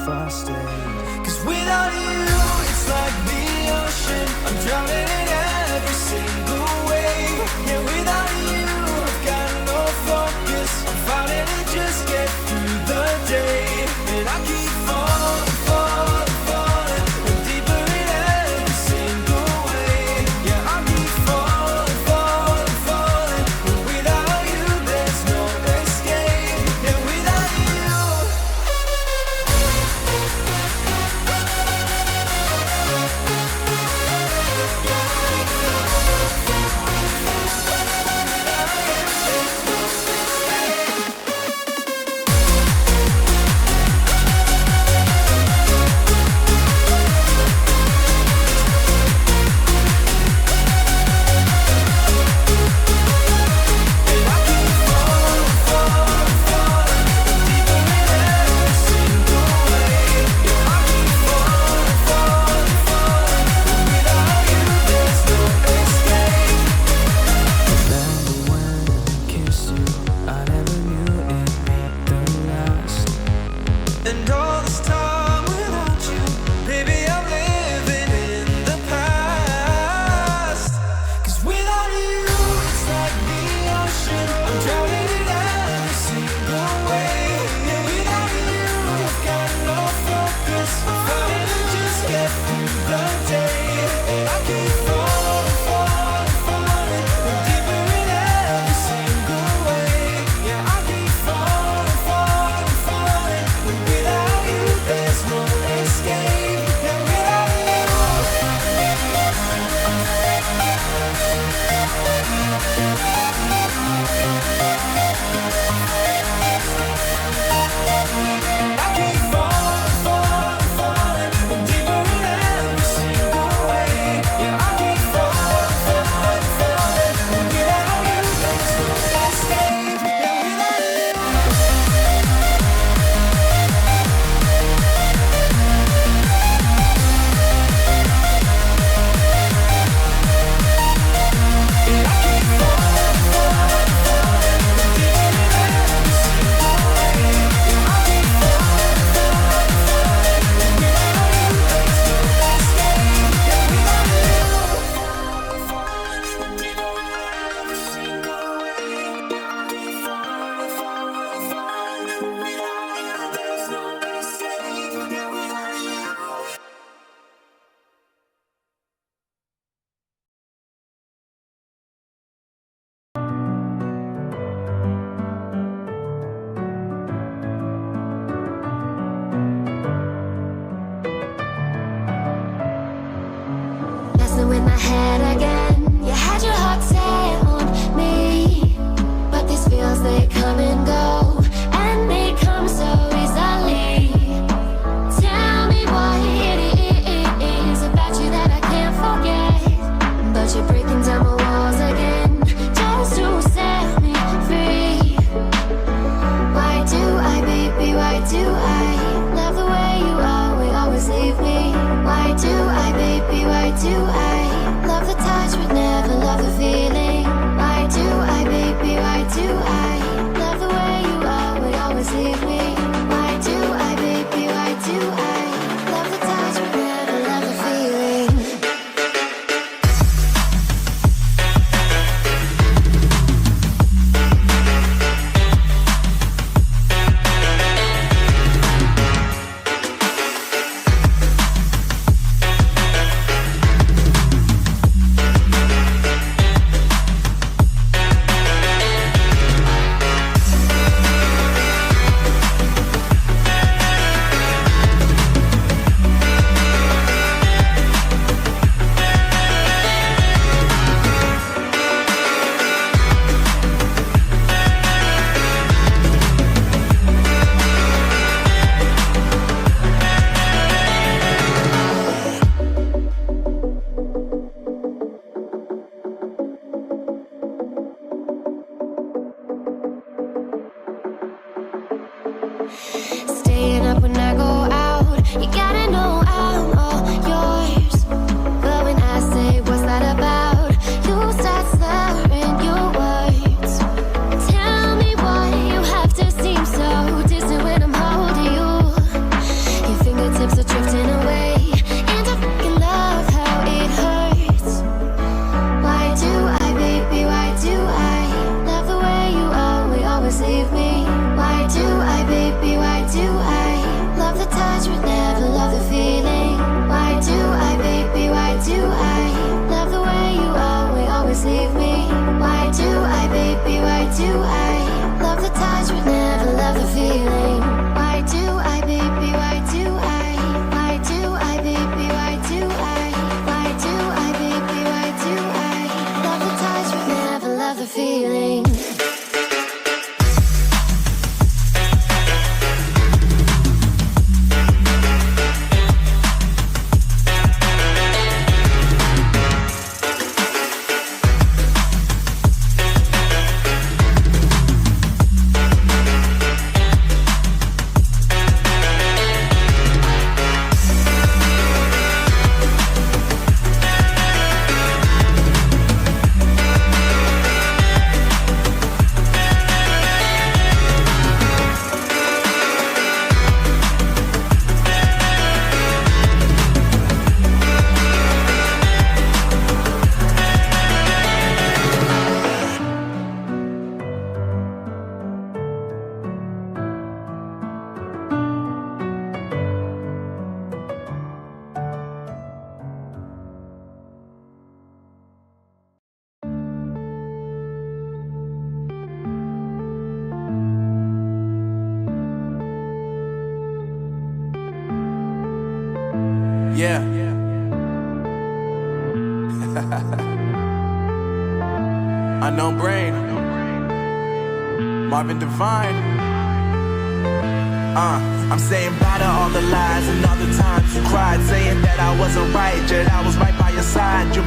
I stay. 'Cause without you, it's like the ocean, I'm drowning in every single wave. Yeah, without you, I've got no focus, I'm fighting to just get through the day. And I keep falling, falling, falling, and deeper in every single way. Yeah, I keep falling, falling, falling, and without you there's no escape. Yeah, without you. And all this time without you, baby, I'm living in the past. 'Cause without you, it's like the ocean, I'm drowning in every single wave. Yeah, without you, I've got no focus, I'm fighting to just get through the day. And I keep falling, falling, falling, and deeper in every single way. Yeah, I keep falling, falling, falling, and without you there's no escape. Yeah, without you. I keep falling, falling, falling, and deeper in every single way. Yeah, I keep falling, falling, falling, and without you there's no escape. Yeah, without you. Messing with my head again. You had your heart set on me, but these feels, they come and go, and they come so easily. Tell me what it is about you that I can't forget, but you're breaking down my walls again just to set me free. Why do I, baby, why do I love the way you always leave me? Why do I, baby, why do I love the touch but never love the feeling? Why do I, baby, why do I love the way you always leave me? Why do I, baby, why do I love the touch but never love the feeling? Staying up when I go out, you gotta know I'm all yours. But when I say what's that about, you start slurring your words. Tell me why you have to seem so distant when I'm holding you. Yeah. Unknown Brain, Marvin Devine. I'm saying bye to all the lies and all the times you cried, saying that I wasn't right, yet I was right by your side. You